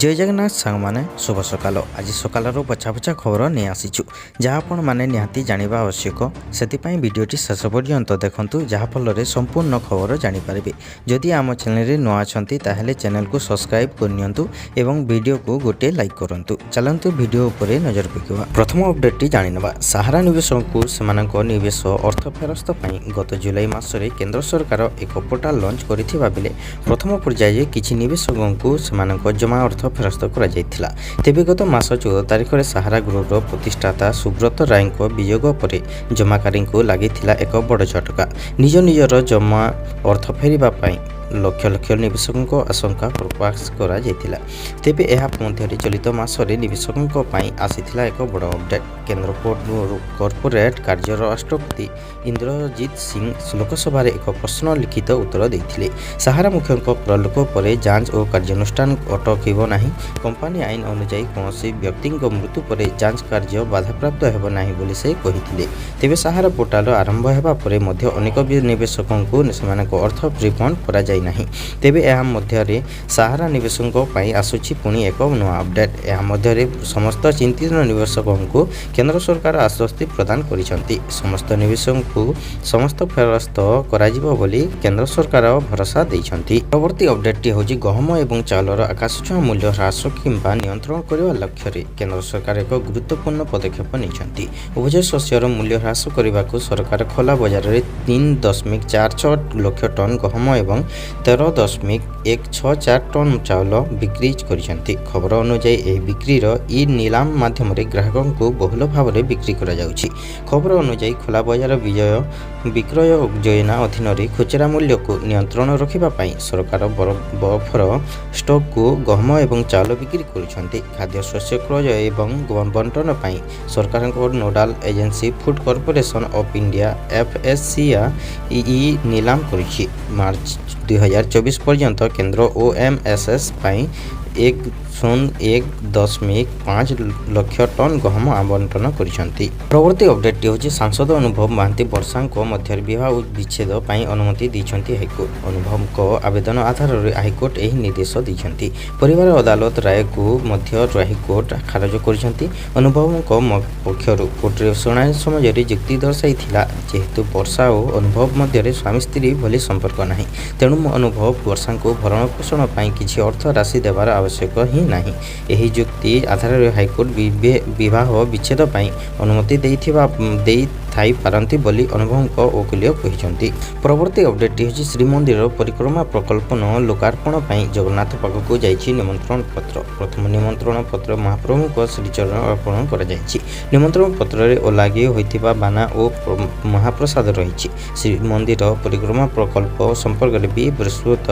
जय जगन्नाथ सांग माने शुभ सकाल। आज सकाल बछा बछा खबर नहीं आसीचु जहाँ आपण मैंने निहाती जानिबा आवश्यक से भिडियोटी शेष पर्यंत देखंतु जहाँफल संपूर्ण खबर जानीपारे। जदि आम चैनल नुआ अच्छा ताहले चैनल को सब्सक्राइब करनियंतु एवं वीडियो को गोटे लाइक करंतु। चलंतु वीडियो उपरे नजर पकेबा। प्रथम अपडेट जानिनबा। सहारा निवेशक को सेमानक निवेश अर्थ फेरस्त पई गत जुलाई मासरे केंद्र सरकार एक पोर्टाल लॉन्च करथिबा बेले प्रथम पर्याये किछि निवेशक को सेमानक जमा अर्थ फेरस्त करा जायथिला। तेबे गत मास 14 तारिख रे सहारा ग्रुपर प्रतिष्ठाता सुब्रत राय वियोग पर जमाकारी को लगिथिला एक बड़ झटका। निज निजर जमा अर्थ फेरिबा पई लक्ष लक्ष निवेशकों आशंका प्रकाश करा जायथिला। तेबे एहा मध्यरे चलित मासरे निवेशकों पई आसीथिला एक बड़ अपडेट। केंद्र कॉर्पोरेट कार्य राष्ट्रपति इंद्रजीत सिंह लोकसभा एक प्रश्न लिखित उत्तर देथिले। सहारा मुख्यଙ୍କ प्रलोक पर जांच और कार्यानुष्ठान अटकिबो नाही। कंपनी आईन अनुसार कौनसी व्यक्ति मृत्यु पर जांच कार्य बाधाप्राप्त हेबो नाही बोली से कहिथिले। तेबे सहारा पोर्टाल आरंभ हेबा परे मध्य अनेक निवेशकों को सेमानक अर्थ रिफंड करा जाय नाही। तेबे एहा मध्यरे सहारा निवेशकों पई आसुछि पुनी एक नया अपडेट। एहा मध्यरे समस्त चिंतित निवेशकों को केंद्र सरकार आश्वस्ति प्रदान करिसंती। समस्त निवेशकों को समस्त फेरस्त कराजिबो बोली केंद्र सरकार भरोसा दैछंती। परवर्ती अपडेट होछि गहम एवं चाउलर आकाशछुआ मूल्य ह्रास किंबा नियंत्रण करबा लक्ष्य रे केंद्र सरकार एक गुरुत्वपूर्ण पदक्षेप नैछंती। उभय शस्यर मूल्य ह्रास करबाकू सरकार खोला बाजार रे 3.46 लाख टन गहम एवं 13.164 टन चाउल बिक्री करिसंती। खबर अनुसार एही बिक्रीर ई नीलाम माध्यम रे ग्राहकों को बहुल भाव में बिक्री करा जाउछि। खबर अनुसार खोला बाजार विक्रय योजना अधीन रे खुचरा मूल्य को नियंत्रण रखिबा पई सरकार बफर स्टॉक को गहम एवं चाउल बिक्री करुछंती। खाद्य शस्य क्रय एवं बंटन पई सरकार nodal agency Food Corporation of India FSCI नीलाम करिछि। मार्च 2024 पर्यंत केंद्र OMSS पई 1.5 लाख टन गहम आवंटन करिसंती। परवर्ती अपडेट होछि सांसद अनुभव महांती वर्षांको मध्य विवाह विच्छेद पई अनुमति दैछंती हाईकोर्ट। अनुभव को आवेदन आधार रे हाईकोर्ट एही निर्देश दैछंती। परिवार अदालत राय को मध्य हाईकोर्ट खारज करिसंती। अनुभव को पक्षरु कोर्ट रे सुनाई समय रे युक्ति दर्शाइथिला जेहेतु वर्षा और अनुभव मध्य रे स्वामी स्त्री भली संपर्क नाही, तेणु अनुभव वर्षांको भरण पोषण पई किछि अर्थ राशि देबार आवश्यक ही नहीं। यही युक्ति आधार रे हाईकोर्ट विवाह विच्छेद पई अनुमति देई थाई पारंती बोली अनुभव वकील कहिसंती। परवर्ती अपडेट होछि श्रीमंदिर परिक्रमा प्रकल्प लोकार्पण पई जगन्नाथ पाखकु जाइछि निमंत्रण पत्र। प्रथम निमंत्रण पत्र महाप्रभु को श्रीचरण अर्पण करा जाइछि। निमंत्रण पत्र रे ओलागी होइतिबा बाना और महाप्रसाद रहिछि। श्रीमंदिर परिक्रमा प्रकल्प संपर्क रे भी विस्तृत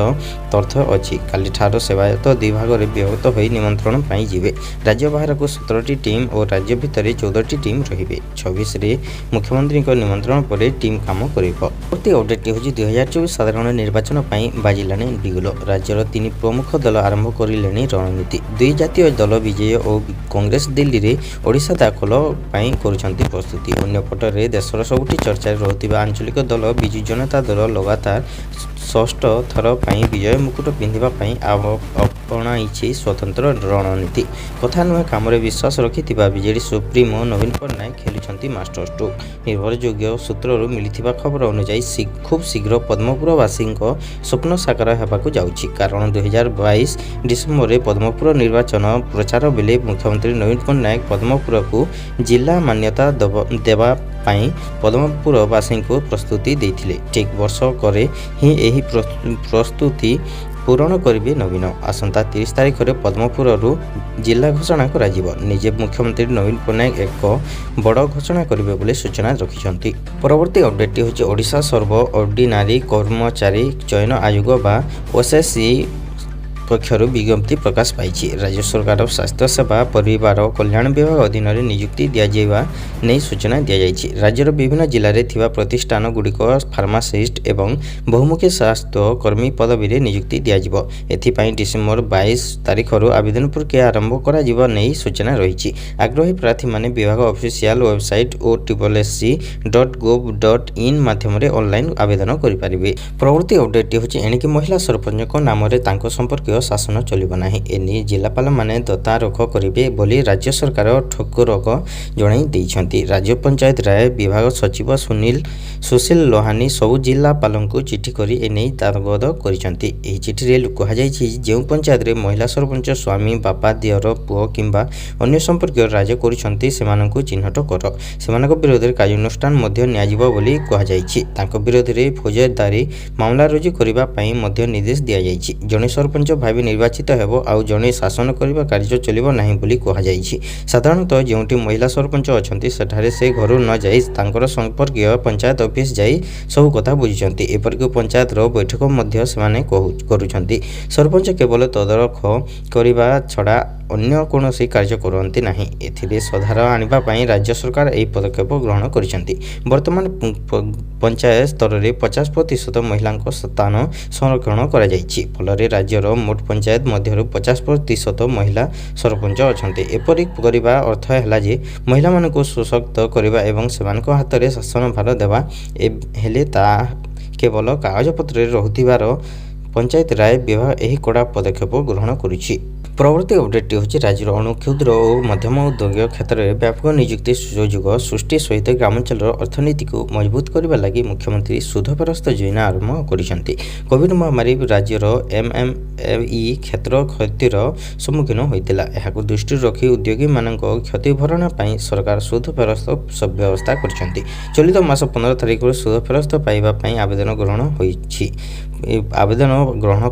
तथ्य अछि। काली ठार सेवायत विभाग रे व्यवहृत होई निमंत्रण पई जिवे। राज्य बाहर को 17टी टीम और राज्य भितर 14टी टीम रहिबे। 26 रे मुख्यमंत्री को निमंत्रण पर टीम काम करिबो। प्रति अपडेट होछि 2024 साधारण निर्वाचन पई बाजिलानी बिगुल। राज्यर 3 प्रमुख दल आरंभ करिलेनी रणनीति। 2 जातीय दल विजय और कांग्रेस दिल्ली रे ओडिशा दाखल पई करूछंती प्रस्तुति। अन्य पटरे देशर सबुठी चर्चा रहउतिबा आंचलिक दल बिजु जनता दल लगातार 6ठ थर पई विजय मुकुट पिंधिबा पई अपनाइछि स्वतंत्र रणनीति। कथा नुहे काम विश्वास रखिथिबा बीजेडी सुप्रीमो नवीन पट्टनायक खेलुछंती मास्टर स्ट्रोक। निर्भरयोग्य सूत्रରୁ मिलिथिबा खबर अनुसार खूब शीघ्र पद्मपुरवासी स्वप्न साकार हेबाकू जाउछि। कारण 2022 डिसेम्बर रे पद्मपुर निर्वाचन प्रचार बेले मुख्यमंत्री नवीन पट्टनायक पद्मपुर को जिला मान्यता देवा पाई पद्मपुरवासी को प्रस्तुति देथिले। ठीक वर्ष करे ही एही प्रस्तुति पूरण करिवे नवीन। आसंता 30 तारिख रे पद्मपुर जिला घोषणा करा जिवो। निजे मुख्यमंत्री नवीन पट्टनायक एक बड़ घोषणा करिवे बोले सूचना रखिसंती। परवर्ती अपडेट होछि ओडिशा सर्व ऑर्डिनरी कर्मचारी चयन आयोग बा OSSC पक्षर विज्ञप्ति प्रकाश पाई। राज्य सरकार स्वास्थ्य सेवा परिवार कल्याण विभाग अधीन में नियुक्ति दिजाइबा नहीं सूचना दी जाइछि। राज्यर विभिन्न जिले में थिबा प्रतिष्ठान गुड़िक फार्मासिस्ट एवं बहुमुखी स्वास्थ्य कर्मी पदवी रे नियुक्ति दिजाइबो। एथिपाई डिसेम्बर 22 तारिख आवेदन प्रक्रिया आरंभ करा जिबो नहीं सूचना रही। आग्रही प्रार्थी माने विभाग ऑफिशियल वेबसाइट OSSC.gov.in माध्यम ऑनलाइन आवेदन करि परिबे। परवर्ती अपडेट होछि एणिकी महिला सरपंच नाम रे तांको संपर्क ଶାସନ ଚଳିବ ନାହିଁ। ଏନେଇ ଜିଲ୍ଲାପାଳମାନେ ତଦାରଖ କରିବେ ବୋଲି ରାଜ୍ୟ ସରକାର ଠକୁରକ ଜଣାଇ ଦେଇଛନ୍ତି। ରାଜ୍ୟ ପଞ୍ଚାୟତ ରାଜ ବିଭାଗ ସଚିବ ସୁଶୀଲ ଲୋହାନୀ ସବୁ ଜିଲ୍ଲାପାଳଙ୍କୁ ଚିଠି କରି ଏନେଇ ତାଗଦ କରିଛନ୍ତି। ଏହି ଚିଠିରେ କୁହାଯାଇଛି, ଯେଉଁ ପଞ୍ଚାୟତରେ ମହିଳା ସରପଞ୍ଚ ସ୍ୱାମୀ, ବାପା, ଦିଅର, ପୁଅ କିମ୍ବା ଅନ୍ୟ ସମ୍ପର୍କୀୟ ରାଜ କରୁଛନ୍ତି ସେମାନଙ୍କୁ ଚିହ୍ନଟ କର। ସେମାନଙ୍କ ବିରୋଧରେ କାର୍ଯ୍ୟାନୁଷ୍ଠାନ ମଧ୍ୟ ନିଆଯିବ ବୋଲି କୁହାଯାଇଛି। ତାଙ୍କ ବିରୋଧରେ ଫୌଜଦାରୀ ମାମଲା ରୁଜୁ କରିବା ପାଇଁ ମଧ୍ୟ ନିର୍ଦ୍ଦେଶ ଦିଆଯାଇଛି। ଜଣେ ସରପଞ୍ଚ ଭାବେ ନିର୍ବାଚିତ ହେବ ଆଉ ଜଣେ ଶାସନ କରିବା କାର୍ଯ୍ୟ ଚଳିବ ନାହିଁ ବୋଲି କୁହାଯାଇଛି। ସାଧାରଣତଃ ଯେଉଁଠି ମହିଳା ସରପଞ୍ଚ ଅଛନ୍ତି ସେଠାରେ ସେ ଘରୁ ନ ଯାଇ ତାଙ୍କର ସମ୍ପର୍କୀୟ ପଞ୍ଚାୟତ ଅଫିସ ଯାଇ ସବୁ କଥା ବୁଝୁଛନ୍ତି। ଏପରିକି ପଞ୍ଚାୟତର ବୈଠକ ମଧ୍ୟ ସେମାନେ କରୁଛନ୍ତି। ସରପଞ୍ଚ କେବଳ ତଦାରଖ କରିବା ଛଡ଼ା ଅନ୍ୟ କୌଣସି କାର୍ଯ୍ୟ କରନ୍ତି ନାହିଁ। ଏଥିରେ ସୁଧାର ଆଣିବା ପାଇଁ ରାଜ୍ୟ ସରକାର ଏହି ପଦକ୍ଷେପ ଗ୍ରହଣ କରିଛନ୍ତି। ବର୍ତ୍ତମାନ ପଞ୍ଚାୟତ ସ୍ତରରେ 50% ମହିଳାଙ୍କ ସ୍ଥାନ ସଂରକ୍ଷଣ କରାଯାଇଛି। ଫଳରେ ରାଜ୍ୟର ମୋଟ ପଞ୍ଚାୟତ ମଧ୍ୟରୁ 50% ମହିଳା ସରପଞ୍ଚ ଅଛନ୍ତି। ଏପରି କରିବା ଅର୍ଥ ହେଲା ଯେ ମହିଳାମାନଙ୍କୁ ସଶକ୍ତ କରିବା ଏବଂ ସେମାନଙ୍କ ହାତରେ ଶାସନଭାର ଦେବା। ହେଲେ ତାହା କେବଳ କାଗଜପତ୍ରରେ ରହୁଥିବାର ପଞ୍ଚାୟତ ରାଜ ବିଭାଗ ଏହି କଡ଼ା ପଦକ୍ଷେପ ଗ୍ରହଣ କରୁଛି। ପରବର୍ତ୍ତୀ ଅପଡେଟଟି ହେଉଛି ରାଜ୍ୟର ଅଣୁ, କ୍ଷୁଦ୍ର ଓ ମଧ୍ୟମ ଉଦ୍ୟୋଗ କ୍ଷେତ୍ରରେ ବ୍ୟାପକ ନିଯୁକ୍ତି ସୁଯୋଗ ସୃଷ୍ଟି ସହିତ ଗ୍ରାମାଞ୍ଚଳର ଅର୍ଥନୀତିକୁ ମଜବୁତ କରିବା ଲାଗି ମୁଖ୍ୟମନ୍ତ୍ରୀ ସୁଧ ଫେରସ୍ତ ଯୋଜନା ଆରମ୍ଭ କରିଛନ୍ତି। କୋଭିଡ୍ ମହାମାରୀ ରାଜ୍ୟର ଏମ୍ଏମ୍ଇ କ୍ଷେତ୍ର କ୍ଷତିର ସମ୍ମୁଖୀନ ହୋଇଥିଲା। ଏହାକୁ ଦୃଷ୍ଟିରେ ରଖି ଉଦ୍ୟୋଗୀମାନଙ୍କ କ୍ଷତିଭରଣ ପାଇଁ ସରକାର ସୁଧ ଫେରସ୍ତ ବ୍ୟବସ୍ଥା କରିଛନ୍ତି। ଚଳିତ ମାସ 15 ତାରିଖରୁ ସୁଧ ଫେରସ୍ତ ପାଇବା ପାଇଁ ଆବେଦନ ଗ୍ରହଣ ହୋଇଛି। ଆବେଦନ ଗ୍ରହଣ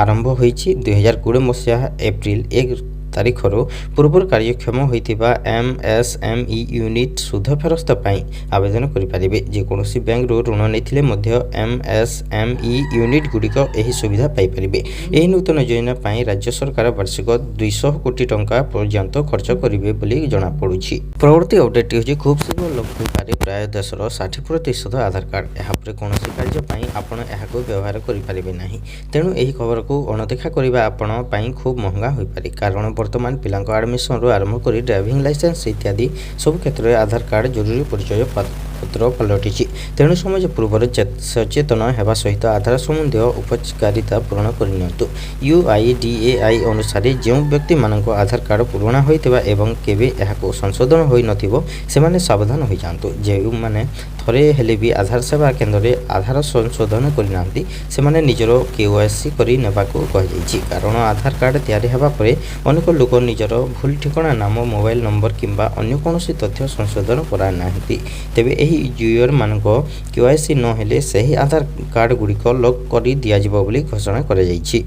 ଆରମ୍ଭ ହୋଇଛି। 2020 ମସିହା ଏପ୍ରିଲ 1 ତାରିଖରୁ ପୂର୍ବରୁ କାର୍ଯ୍ୟକ୍ଷମ ହୋଇଥିବା ଏମ୍ଏସ୍ଏମ୍ଇ ୟୁନିଟ୍ ସୁଧ ଫେରସ୍ତ ପାଇଁ ଆବେଦନ କରିପାରିବେ। ଯେକୌଣସି ବ୍ୟାଙ୍କରୁ ଋଣ ନେଇଥିଲେ ମଧ୍ୟ ଏମ୍ଏସ୍ଏମ୍ଇ ୟୁନିଟ୍ଗୁଡ଼ିକ ଏହି ସୁବିଧା ପାଇପାରିବେ। ଏହି ନୂତନ ଯୋଜନା ପାଇଁ ରାଜ୍ୟ ସରକାର ବାର୍ଷିକ 200 କୋଟି ଟଙ୍କା ପର୍ଯ୍ୟନ୍ତ ଖର୍ଚ୍ଚ କରିବେ ବୋଲି ଜଣାପଡ଼ୁଛି। ପରବର୍ତ୍ତୀ ଅପଡେଟଟି ହେଉଛି ଖୁବ୍ ଶୀଘ୍ର ଲୋପ ହୋଇପାରେ ପ୍ରାୟ ଦେଶର 60% ଆଧାର କାର୍ଡ଼। ଏହାପରେ କୌଣସି କାର୍ଯ୍ୟ ପାଇଁ ଆପଣ ଏହାକୁ ବ୍ୟବହାର କରିପାରିବେ ନାହିଁ। ତେଣୁ ଏହି ଖବରକୁ ଅଣଦେଖା କରିବା ଆପଣ ପାଇଁ ଖୁବ୍ ମହଙ୍ଗା ହୋଇପାରେ। କାରଣ ବର୍ତ୍ତମାନ ପିଲାଙ୍କ ଆଡମିସନରୁ ଆରମ୍ଭ କରି ଡ୍ରାଇଭିଂ ଲାଇସେନ୍ସ ଇତ୍ୟାଦି ସବୁ କ୍ଷେତ୍ରରେ ଆଧାର କାର୍ଡ଼ ଜରୁରୀ ପରିଚୟ ପତ୍ର ପାଲଟିଛି। ତେଣୁ ସମାଜ ପୂର୍ବରୁ ସଚେତନ ହେବା ସହିତ ଆଧାର ସମ୍ବନ୍ଧୀୟ ଉପକାରିତା ପୂରଣ କରିନିଅନ୍ତୁ। UIDAI ଅନୁସାରେ ଯେଉଁ ବ୍ୟକ୍ତିମାନଙ୍କ ଆଧାର କାର୍ଡ଼ ପୁରୁଣା ହୋଇଥିବା ଏବଂ କେବେ ଏହାକୁ ସଂଶୋଧନ ହୋଇନଥିବ ସେମାନେ ସାବଧାନ ହୋଇଯାଆନ୍ତୁ। ଯେଉଁମାନେ ଥରେ ହେଲେ ବି ଆଧାର ସେବା କେନ୍ଦ୍ରରେ ଆଧାର ସଂଶୋଧନ କରିନାହାନ୍ତି ସେମାନେ ନିଜର KYC କରି ନେବାକୁ କୁହାଯାଇଛି। କାରଣ ଆଧାର କାର୍ଡ଼ ତିଆରି ହେବା ପରେ ଅନେକ ଲୋକ ନିଜର ଭୁଲ ଠିକଣା, ନାମ, ମୋବାଇଲ ନମ୍ବର କିମ୍ବା ଅନ୍ୟ କୌଣସି ତଥ୍ୟ ସଂଶୋଧନ କରାନାହାନ୍ତି। ତେବେ ଏହି ୟୁଜରମାନଙ୍କ KYC ନ ହେଲେ ସେହି ଆଧାର କାର୍ଡ଼ଗୁଡ଼ିକ ଲକ୍ କରି ଦିଆଯିବ ବୋଲି ଘୋଷଣା କରାଯାଇଛି।